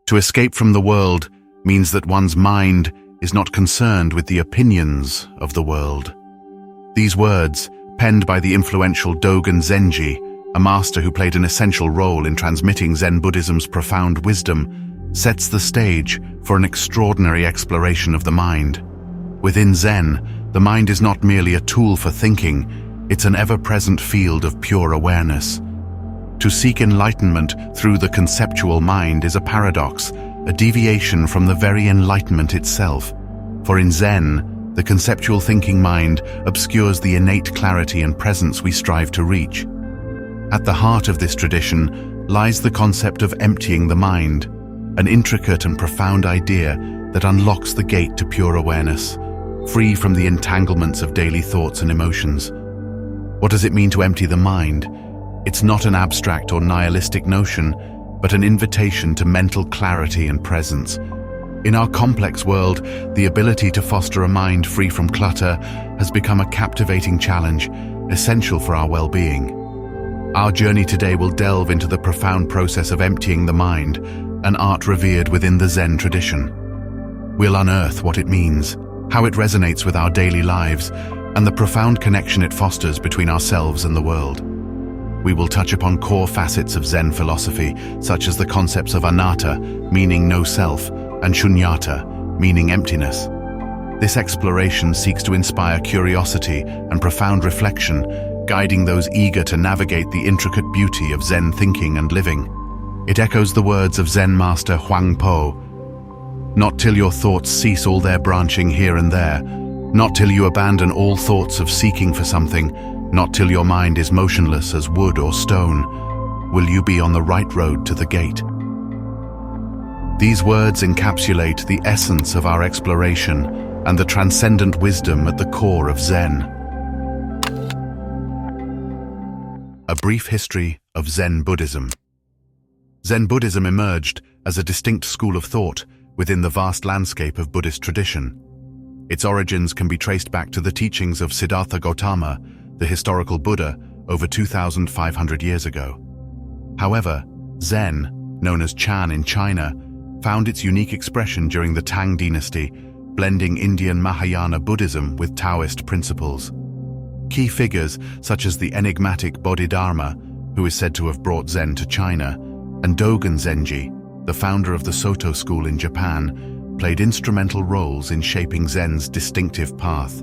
To escape from the world means that one's mind is not concerned with the opinions of the world. These words, penned by the influential Dogen Zenji, a master who played an essential role in transmitting Zen Buddhism's profound wisdom, sets the stage for an extraordinary exploration of the mind. Within Zen, the mind is not merely a tool for thinking, it's an ever-present field of pure awareness. To seek enlightenment through the conceptual mind is a paradox, a deviation from the very enlightenment itself. For in Zen, the conceptual thinking mind obscures the innate clarity and presence we strive to reach. At the heart of this tradition lies the concept of emptying the mind, an intricate and profound idea that unlocks the gate to pure awareness, free from the entanglements of daily thoughts and emotions. What does it mean to empty the mind? It's not an abstract or nihilistic notion, but an invitation to mental clarity and presence. In our complex world, the ability to foster a mind free from clutter has become a captivating challenge, essential for our well-being. Our journey today will delve into the profound process of emptying the mind, an art revered within the Zen tradition. We'll unearth what it means, how it resonates with our daily lives, and the profound connection it fosters between ourselves and the world. We will touch upon core facets of Zen philosophy, such as the concepts of Anatta, meaning no self, and Shunyata, meaning emptiness. This exploration seeks to inspire curiosity and profound reflection, guiding those eager to navigate the intricate beauty of Zen thinking and living. It echoes the words of Zen master Huang, "Not till your thoughts cease all their branching here and there, not till you abandon all thoughts of seeking for something, not till your mind is motionless as wood or stone, will you be on the right road to the gate." These words encapsulate the essence of our exploration and the transcendent wisdom at the core of Zen. A brief history of Zen Buddhism. Zen Buddhism emerged as a distinct school of thought within the vast landscape of Buddhist tradition. Its origins can be traced back to the teachings of Siddhartha Gautama, the historical Buddha, over 2,500 years ago. However, Zen, known as Chan in China, found its unique expression during the Tang dynasty, blending Indian Mahayana Buddhism with Taoist principles. Key figures such as the enigmatic Bodhidharma, who is said to have brought Zen to China, and Dogen Zenji, the founder of the Soto school in Japan, played instrumental roles in shaping Zen's distinctive path.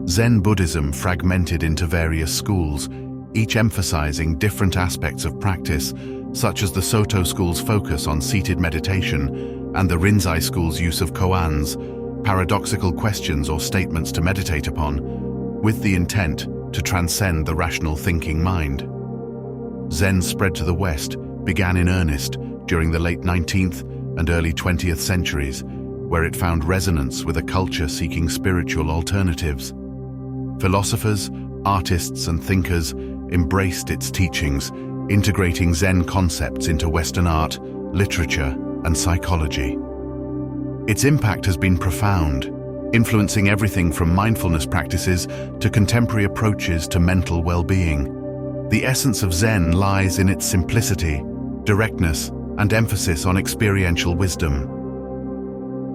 Zen Buddhism fragmented into various schools, each emphasizing different aspects of practice, such as the Soto school's focus on seated meditation and the Rinzai school's use of koans, paradoxical questions or statements to meditate upon, with the intent to transcend the rational thinking mind. Zen's spread to the West began in earnest during the late 19th and early 20th centuries, where it found resonance with a culture seeking spiritual alternatives. Philosophers, artists, and thinkers embraced its teachings, integrating Zen concepts into Western art, literature, and psychology. Its impact has been profound, influencing everything from mindfulness practices to contemporary approaches to mental well-being. The essence of Zen lies in its simplicity, directness, and emphasis on experiential wisdom.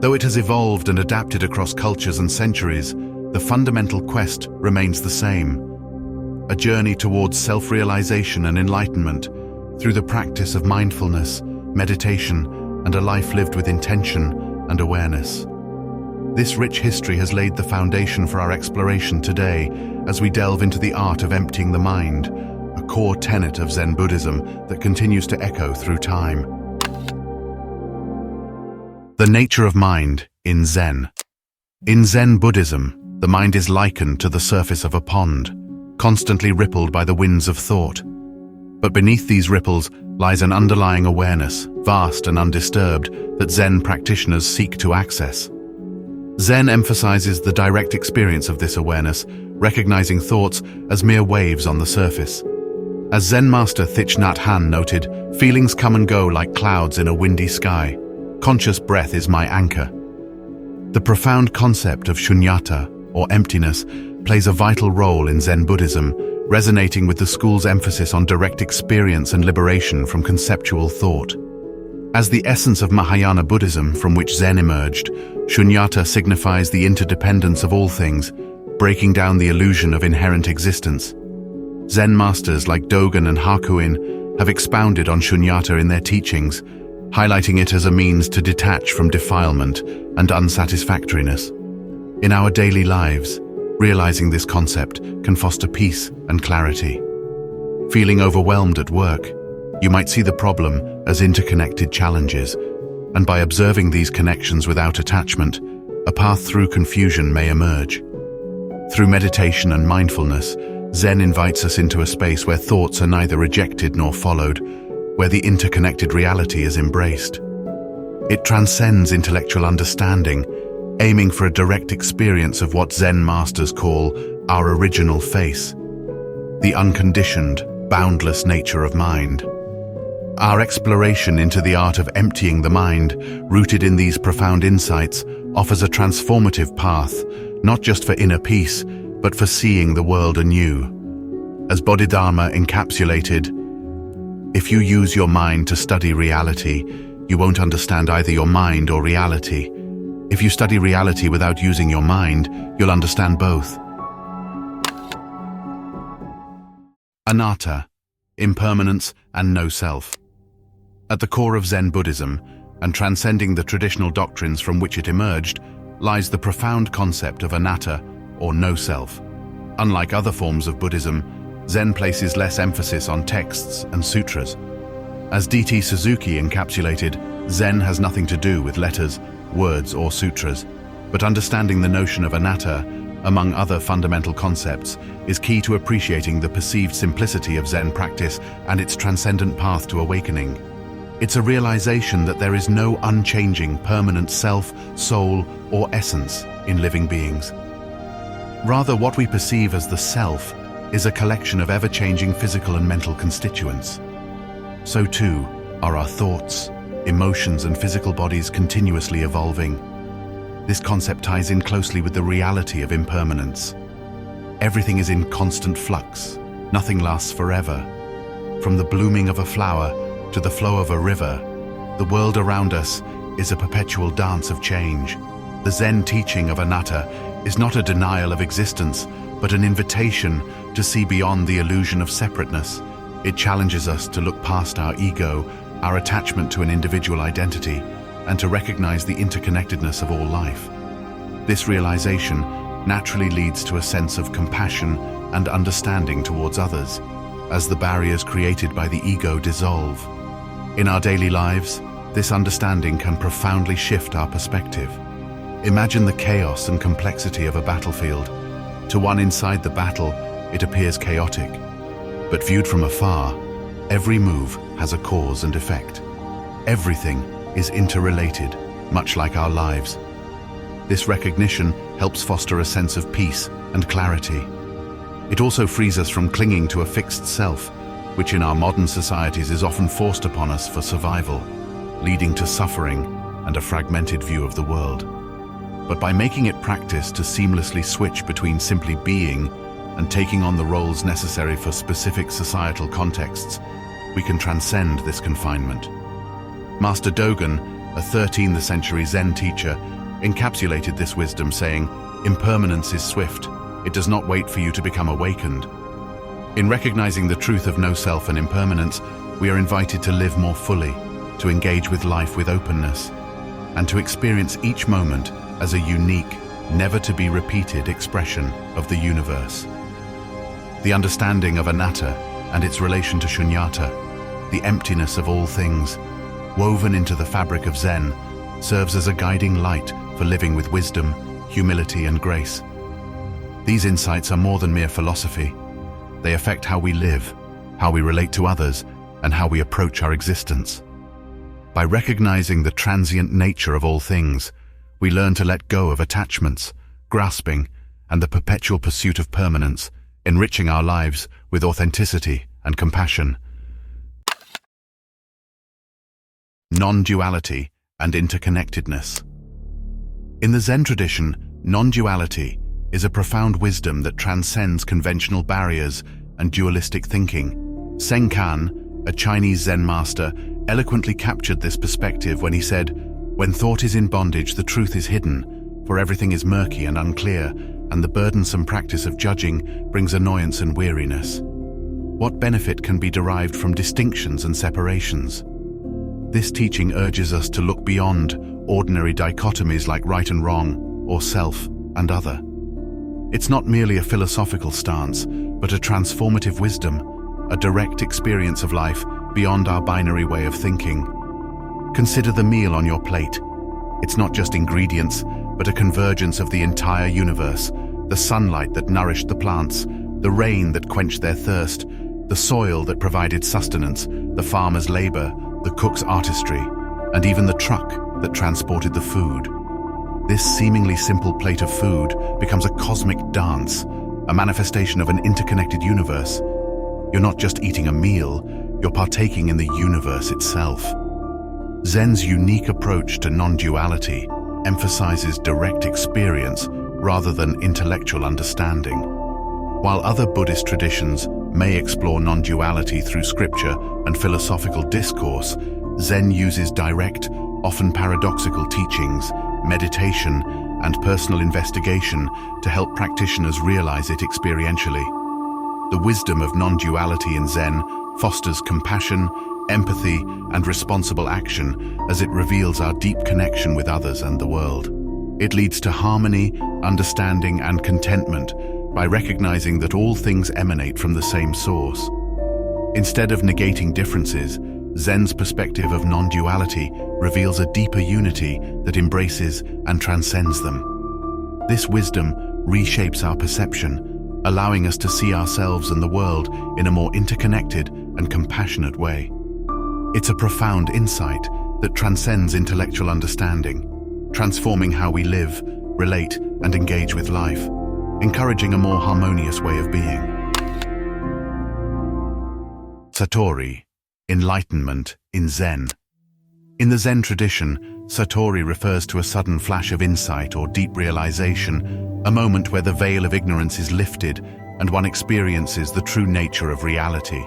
Though it has evolved and adapted across cultures and centuries, the fundamental quest remains the same: a journey towards self-realization and enlightenment through the practice of mindfulness, meditation, and a life lived with intention and awareness. This rich history has laid the foundation for our exploration today as we delve into the art of emptying the mind, a core tenet of Zen Buddhism that continues to echo through time. The nature of mind in Zen. In Zen Buddhism, the mind is likened to the surface of a pond, constantly rippled by the winds of thought. But beneath these ripples lies an underlying awareness, vast and undisturbed, that Zen practitioners seek to access. Zen emphasizes the direct experience of this awareness, recognizing thoughts as mere waves on the surface. As Zen master Thich Nhat Hanh noted, "Feelings come and go like clouds in a windy sky. Conscious breath is my anchor." The profound concept of Shunyata, or emptiness, plays a vital role in Zen Buddhism, resonating with the school's emphasis on direct experience and liberation from conceptual thought. As the essence of Mahayana Buddhism from which Zen emerged, Shunyata signifies the interdependence of all things, breaking down the illusion of inherent existence. Zen masters like Dogen and Hakuin have expounded on Shunyata in their teachings, highlighting it as a means to detach from defilement and unsatisfactoriness. In our daily lives, realizing this concept can foster peace and clarity. Feeling overwhelmed at work, you might see the problem as interconnected challenges, and by observing these connections without attachment, a path through confusion may emerge. Through meditation and mindfulness, Zen invites us into a space where thoughts are neither rejected nor followed, where the interconnected reality is embraced. It transcends intellectual understanding, aiming for a direct experience of what Zen masters call our original face, the unconditioned, boundless nature of mind. Our exploration into the art of emptying the mind, rooted in these profound insights, offers a transformative path, not just for inner peace, but for seeing the world anew. As Bodhidharma encapsulated, if you use your mind to study reality, you won't understand either your mind or reality. If you study reality without using your mind, you'll understand both. Anatta, impermanence and no-self. At the core of Zen Buddhism, and transcending the traditional doctrines from which it emerged, lies the profound concept of anatta, or no-self. Unlike other forms of Buddhism, Zen places less emphasis on texts and sutras. As D.T. Suzuki encapsulated, Zen has nothing to do with letters, words, or sutras, but understanding the notion of anatta, among other fundamental concepts, is key to appreciating the perceived simplicity of Zen practice and its transcendent path to awakening. It's a realization that there is no unchanging, permanent self, soul, or essence in living beings. Rather, what we perceive as the self is a collection of ever-changing physical and mental constituents. So too are our thoughts, emotions, and physical bodies continuously evolving. This concept ties in closely with the reality of impermanence. Everything is in constant flux. Nothing lasts forever. From the blooming of a flower to the flow of a river, the world around us is a perpetual dance of change. The Zen teaching of anatta is not a denial of existence, but an invitation to see beyond the illusion of separateness. It challenges us to look past our ego, our attachment to an individual identity, and to recognize the interconnectedness of all life. This realization naturally leads to a sense of compassion and understanding towards others, as the barriers created by the ego dissolve. In our daily lives, this understanding can profoundly shift our perspective. Imagine the chaos and complexity of a battlefield. To one inside the battle, it appears chaotic. But viewed from afar, every move has a cause and effect. Everything is interrelated, much like our lives. This recognition helps foster a sense of peace and clarity. It also frees us from clinging to a fixed self, which in our modern societies is often forced upon us for survival, leading to suffering and a fragmented view of the world. But by making it practice to seamlessly switch between simply being and taking on the roles necessary for specific societal contexts, we can transcend this confinement. Master Dogen, a 13th century Zen teacher, encapsulated this wisdom saying, "Impermanence is swift. It does not wait for you to become awakened." In recognizing the truth of no-self and impermanence, we are invited to live more fully, to engage with life with openness, and to experience each moment as a unique, never-to-be-repeated expression of the universe. The understanding of anatta and its relation to shunyata, the emptiness of all things, woven into the fabric of Zen, serves as a guiding light for living with wisdom, humility, and grace. These insights are more than mere philosophy. They affect how we live, how we relate to others, and how we approach our existence. By recognizing the transient nature of all things, we learn to let go of attachments, grasping, and the perpetual pursuit of permanence, enriching our lives with authenticity and compassion. Non-duality and interconnectedness. In the Zen tradition, non-duality is a profound wisdom that transcends conventional barriers and dualistic thinking. Senkan, a Chinese Zen master, eloquently captured this perspective when he said, "When thought is in bondage, the truth is hidden, for everything is murky and unclear, and the burdensome practice of judging brings annoyance and weariness." What benefit can be derived from distinctions and separations? This teaching urges us to look beyond ordinary dichotomies like right and wrong, or self and other. It's not merely a philosophical stance, but a transformative wisdom, a direct experience of life beyond our binary way of thinking. Consider the meal on your plate. It's not just ingredients, but a convergence of the entire universe, the sunlight that nourished the plants, the rain that quenched their thirst, the soil that provided sustenance, the farmer's labor, the cook's artistry, and even the truck that transported the food. This seemingly simple plate of food becomes a cosmic dance, a manifestation of an interconnected universe. You're not just eating a meal, you're partaking in the universe itself. Zen's unique approach to non-duality emphasizes direct experience rather than intellectual understanding. While other Buddhist traditions may explore non-duality through scripture and philosophical discourse, Zen uses direct, often paradoxical teachings, meditation, and personal investigation to help practitioners realize it experientially. The wisdom of non-duality in Zen fosters compassion, empathy, and responsible action as it reveals our deep connection with others and the world. It leads to harmony, understanding, and contentment by recognizing that all things emanate from the same source. Instead of negating differences, Zen's perspective of non-duality reveals a deeper unity that embraces and transcends them. This wisdom reshapes our perception, allowing us to see ourselves and the world in a more interconnected and compassionate way. It's a profound insight that transcends intellectual understanding, transforming how we live, relate, and engage with life, encouraging a more harmonious way of being. Satori, enlightenment in Zen. In the Zen tradition, Satori refers to a sudden flash of insight or deep realization, a moment where the veil of ignorance is lifted and one experiences the true nature of reality.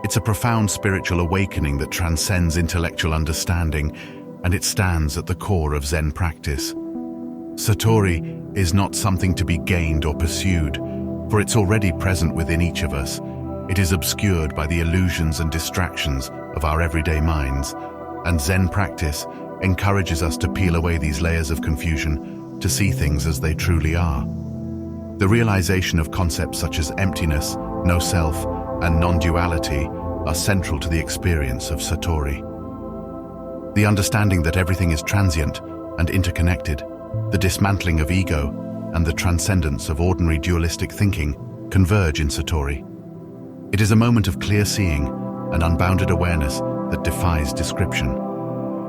It's a profound spiritual awakening that transcends intellectual understanding, and it stands at the core of Zen practice. Satori is not something to be gained or pursued, for it's already present within each of us. It is obscured by the illusions and distractions of our everyday minds, and Zen practice encourages us to peel away these layers of confusion to see things as they truly are. The realization of concepts such as emptiness, no self, and non-duality are central to the experience of Satori. The understanding that everything is transient and interconnected, the dismantling of ego, and the transcendence of ordinary dualistic thinking converge in Satori. It is a moment of clear seeing and unbounded awareness that defies description.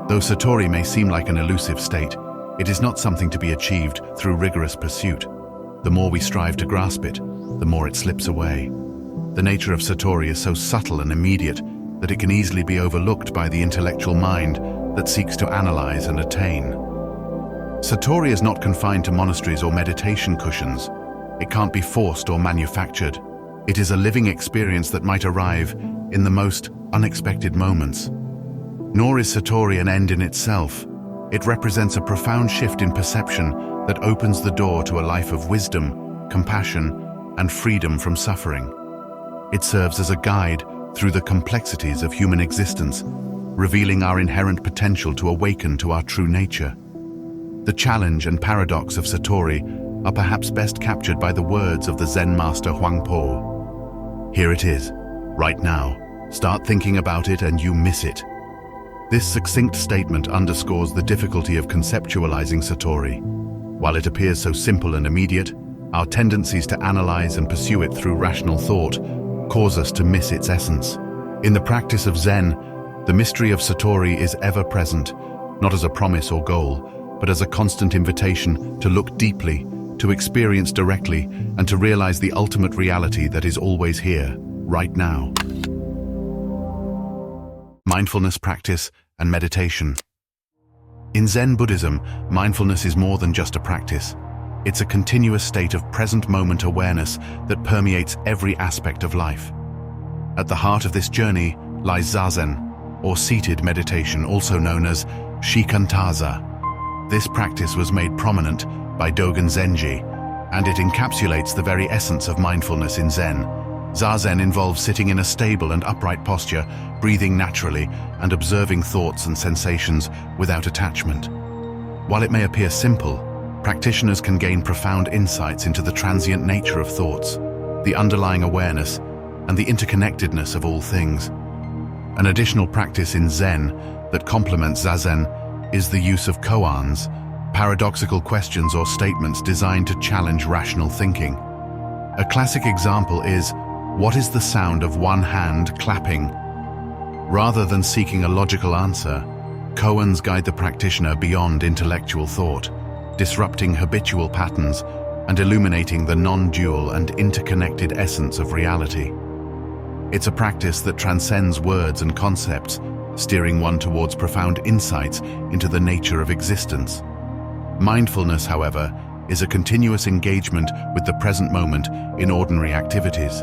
Though Satori may seem like an elusive state, it is not something to be achieved through rigorous pursuit. The more we strive to grasp it, the more it slips away. The nature of Satori is so subtle and immediate that it can easily be overlooked by the intellectual mind that seeks to analyze and attain. Satori is not confined to monasteries or meditation cushions. It can't be forced or manufactured. It is a living experience that might arrive in the most unexpected moments. Nor is Satori an end in itself. It represents a profound shift in perception that opens the door to a life of wisdom, compassion, and freedom from suffering. It serves as a guide through the complexities of human existence, revealing our inherent potential to awaken to our true nature. The challenge and paradox of Satori are perhaps best captured by the words of the Zen master Huang. Here it is, right now. Start thinking about it and you miss it. This succinct statement underscores the difficulty of conceptualizing Satori. While it appears so simple and immediate, our tendencies to analyze and pursue it through rational thought cause us to miss its essence. In the practice of Zen, the mystery of Satori is ever present, not as a promise or goal, but as a constant invitation to look deeply, to experience directly, and to realize the ultimate reality that is always here, right now. Mindfulness practice and meditation. In Zen Buddhism, mindfulness is more than just a practice. It's a continuous state of present moment awareness that permeates every aspect of life. At the heart of this journey lies Zazen, or seated meditation, also known as shikantaza. This practice was made prominent by Dogen Zenji, and it encapsulates the very essence of mindfulness in Zen. Zazen involves sitting in a stable and upright posture, breathing naturally, and observing thoughts and sensations without attachment. While it may appear simple, practitioners can gain profound insights into the transient nature of thoughts, the underlying awareness, and the interconnectedness of all things. An additional practice in Zen that complements Zazen is the use of koans, paradoxical questions or statements designed to challenge rational thinking. A classic example is, what is the sound of one hand clapping? Rather than seeking a logical answer, koans guide the practitioner beyond intellectual thought, disrupting habitual patterns and illuminating the non-dual and interconnected essence of reality. It's a practice that transcends words and concepts, steering one towards profound insights into the nature of existence. Mindfulness, however, is a continuous engagement with the present moment in ordinary activities.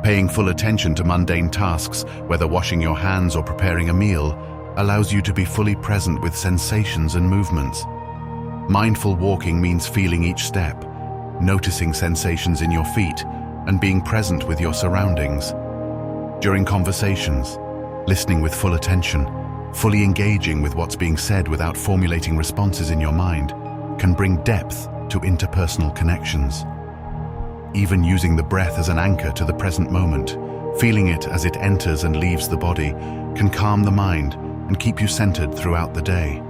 Paying full attention to mundane tasks, whether washing your hands or preparing a meal, allows you to be fully present with sensations and movements. Mindful walking means feeling each step, noticing sensations in your feet, and being present with your surroundings. During conversations, listening with full attention, fully engaging with what's being said without formulating responses in your mind, can bring depth to interpersonal connections. Even using the breath as an anchor to the present moment, feeling it as it enters and leaves the body, can calm the mind and keep you centered throughout the day.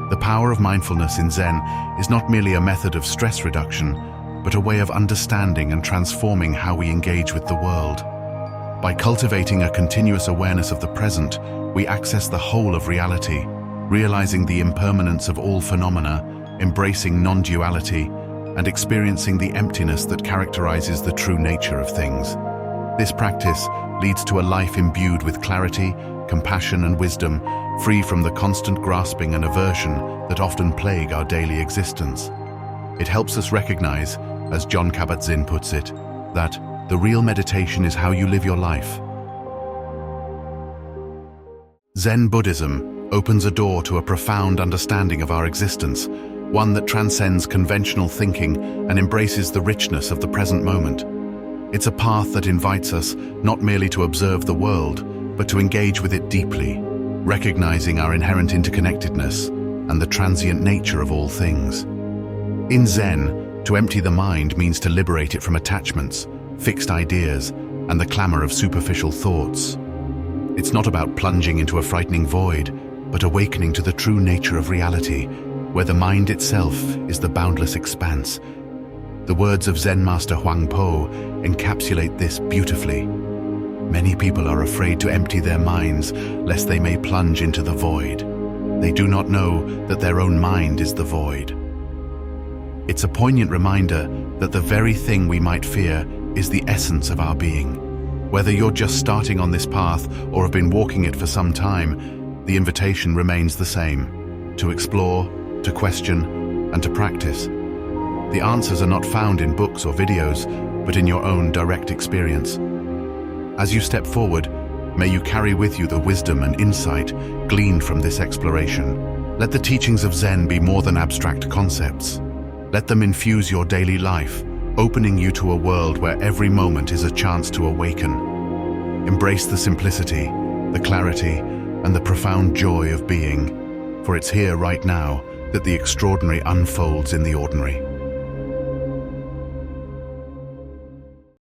The power of mindfulness in Zen is not merely a method of stress reduction, but a way of understanding and transforming how we engage with the world. By cultivating a continuous awareness of the present, we access the whole of reality, realizing the impermanence of all phenomena, embracing non-duality, and experiencing the emptiness that characterizes the true nature of things. This practice leads to a life imbued with clarity, compassion, and wisdom, free from the constant grasping and aversion that often plague our daily existence. It helps us recognize, as Jon Kabat-Zinn puts it, that the real meditation is how you live your life. Zen Buddhism opens a door to a profound understanding of our existence, one that transcends conventional thinking and embraces the richness of the present moment. It's a path that invites us not merely to observe the world, but to engage with it deeply, recognizing our inherent interconnectedness and the transient nature of all things. In Zen, to empty the mind means to liberate it from attachments, fixed ideas, and the clamor of superficial thoughts. It's not about plunging into a frightening void, but awakening to the true nature of reality, where the mind itself is the boundless expanse. The words of Zen master Huang encapsulate this beautifully. Many people are afraid to empty their minds, lest they may plunge into the void. They do not know that their own mind is the void. It's a poignant reminder that the very thing we might fear is the essence of our being. Whether you're just starting on this path or have been walking it for some time, the invitation remains the same: to explore, to question, and to practice. The answers are not found in books or videos, but in your own direct experience. As you step forward, may you carry with you the wisdom and insight gleaned from this exploration. Let the teachings of Zen be more than abstract concepts. Let them infuse your daily life, opening you to a world where every moment is a chance to awaken. Embrace the simplicity, the clarity, and the profound joy of being, for it's here right now that the extraordinary unfolds in the ordinary.